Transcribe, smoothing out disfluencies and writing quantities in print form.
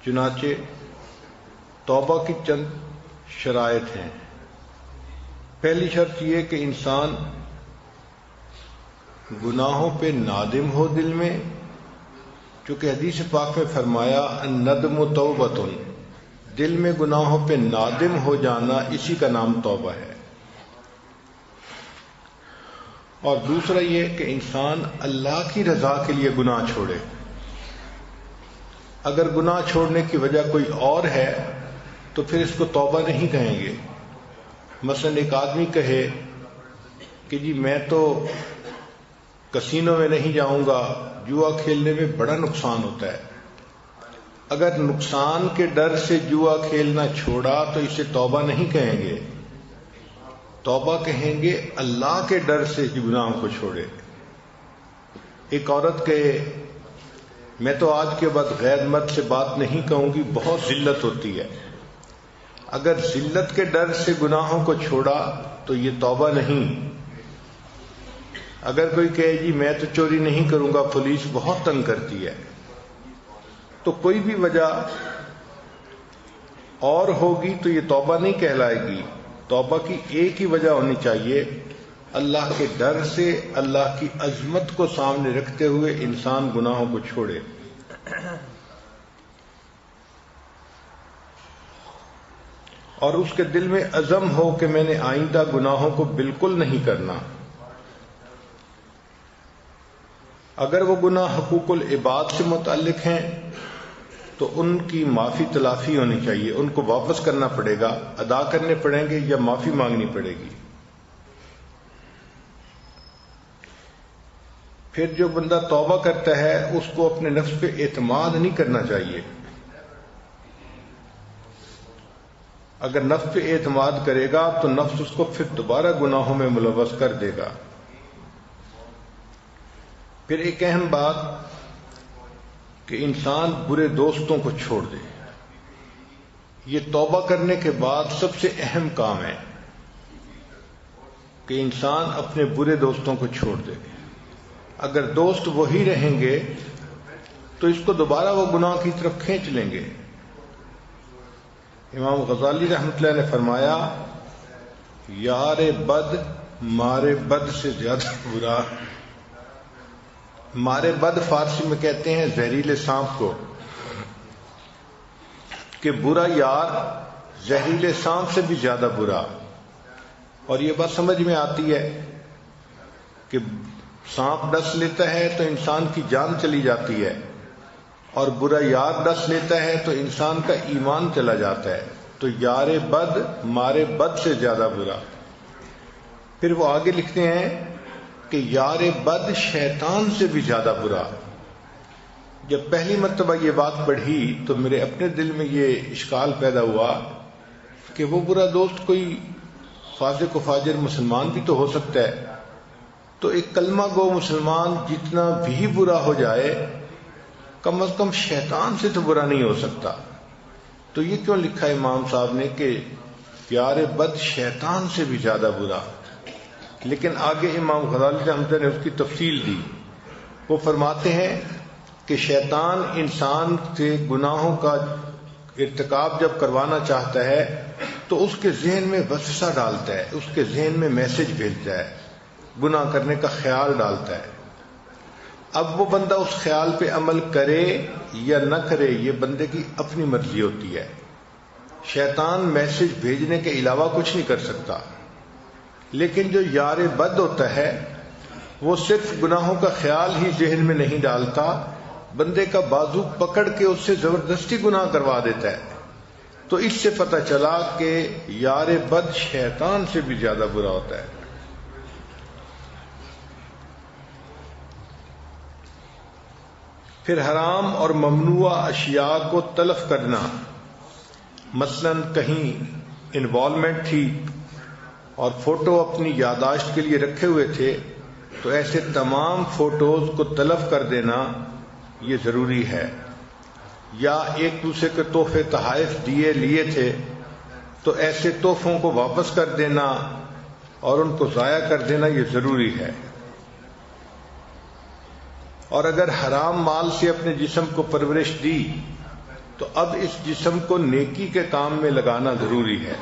چنانچہ توبہ کی چند شرائط ہیں۔ پہلی شرط یہ کہ انسان گناہوں پہ نادم ہو دل میں، چونکہ حدیث پاک میں فرمایا الندم توبۃ، دل میں گناہوں پہ نادم ہو جانا اسی کا نام توبہ ہے۔ اور دوسرا یہ کہ انسان اللہ کی رضا کے لیے گناہ چھوڑے۔ اگر گناہ چھوڑنے کی وجہ کوئی اور ہے تو پھر اس کو توبہ نہیں کہیں گے۔ مثلا ایک آدمی کہے کہ جی میں تو کسینوں میں نہیں جاؤں گا، جوا کھیلنے میں بڑا نقصان ہوتا ہے۔ اگر نقصان کے ڈر سے جوا کھیلنا چھوڑا تو اسے توبہ نہیں کہیں گے، توبہ کہیں گے اللہ کے ڈر سے گناہوں کو چھوڑے۔ ایک عورت کہے میں تو آج کے بعد غیر مرد سے بات نہیں کہوں گی، بہت ذلت ہوتی ہے۔ اگر ذلت کے ڈر سے گناہوں کو چھوڑا تو یہ توبہ نہیں۔ اگر کوئی کہے جی میں تو چوری نہیں کروں گا، پولیس بہت تنگ کرتی ہے، تو کوئی بھی وجہ اور ہوگی تو یہ توبہ نہیں کہلائے گی۔ توبہ کی ایک ہی وجہ ہونی چاہیے، اللہ کے ڈر سے، اللہ کی عظمت کو سامنے رکھتے ہوئے انسان گناہوں کو چھوڑے۔ اور اس کے دل میں عزم ہو کہ میں نے آئندہ گناہوں کو بالکل نہیں کرنا۔ اگر وہ گناہ حقوق العباد سے متعلق ہیں تو ان کی معافی تلافی ہونی چاہیے، ان کو واپس کرنا پڑے گا، ادا کرنے پڑیں گے یا معافی مانگنی پڑے گی۔ پھر جو بندہ توبہ کرتا ہے اس کو اپنے نفس پہ اعتماد نہیں کرنا چاہیے۔ اگر نفس پہ اعتماد کرے گا تو نفس اس کو پھر دوبارہ گناہوں میں ملوث کر دے گا۔ پھر ایک اہم بات کہ انسان برے دوستوں کو چھوڑ دے، یہ توبہ کرنے کے بعد سب سے اہم کام ہے کہ انسان اپنے برے دوستوں کو چھوڑ دے۔ اگر دوست وہی رہیں گے تو اس کو دوبارہ وہ گناہ کی طرف کھینچ لیں گے۔ امام غزالی رحمۃ اللہ نے فرمایا یار بد مارے بد سے زیادہ برا۔ مارے بد فارسی میں کہتے ہیں زہریلے سانپ کو، کہ برا یار زہریلے سانپ سے بھی زیادہ برا۔ اور یہ بات سمجھ میں آتی ہے کہ سانپ ڈس لیتا ہے تو انسان کی جان چلی جاتی ہے، اور برا یار ڈس لیتا ہے تو انسان کا ایمان چلا جاتا ہے۔ تو یار بد مارے بد سے زیادہ برا۔ پھر وہ آگے لکھتے ہیں کہ یار بد شیطان سے بھی زیادہ برا۔ جب پہلی مرتبہ یہ بات پڑھی تو میرے اپنے دل میں یہ اشکال پیدا ہوا کہ وہ برا دوست کوئی فاسق و فاجر مسلمان بھی تو ہو سکتا ہے، تو ایک کلمہ گو مسلمان جتنا بھی برا ہو جائے کم از کم شیطان سے تو برا نہیں ہو سکتا۔ تو یہ کیوں لکھا امام صاحب نے کہ یار بد شیطان سے بھی زیادہ برا؟ لیکن آگے امام غزالی رحمۃ اللہ نے اس کی تفصیل دی۔ وہ فرماتے ہیں کہ شیطان انسان سے گناہوں کا ارتکاب جب کروانا چاہتا ہے تو اس کے ذہن میں وسوسہ ڈالتا ہے، اس کے ذہن میں میسج بھیجتا ہے، گناہ کرنے کا خیال ڈالتا ہے۔ اب وہ بندہ اس خیال پہ عمل کرے یا نہ کرے یہ بندے کی اپنی مرضی ہوتی ہے۔ شیطان میسج بھیجنے کے علاوہ کچھ نہیں کر سکتا۔ لیکن جو یار بد ہوتا ہے وہ صرف گناہوں کا خیال ہی ذہن میں نہیں ڈالتا، بندے کا بازو پکڑ کے اس سے زبردستی گناہ کروا دیتا ہے۔ تو اس سے پتہ چلا کہ یار بد شیطان سے بھی زیادہ برا ہوتا ہے۔ پھر حرام اور ممنوع اشیاء کو تلف کرنا، مثلا کہیں انوالومنٹ تھی اور فوٹو اپنی یادداشت کے لیے رکھے ہوئے تھے تو ایسے تمام فوٹوز کو تلف کر دینا یہ ضروری ہے۔ یا ایک دوسرے کے تحفے تحائف لیے تھے تو ایسے تحفوں کو واپس کر دینا اور ان کو ضائع کر دینا یہ ضروری ہے۔ اور اگر حرام مال سے اپنے جسم کو پرورش دی تو اب اس جسم کو نیکی کے کام میں لگانا ضروری ہے.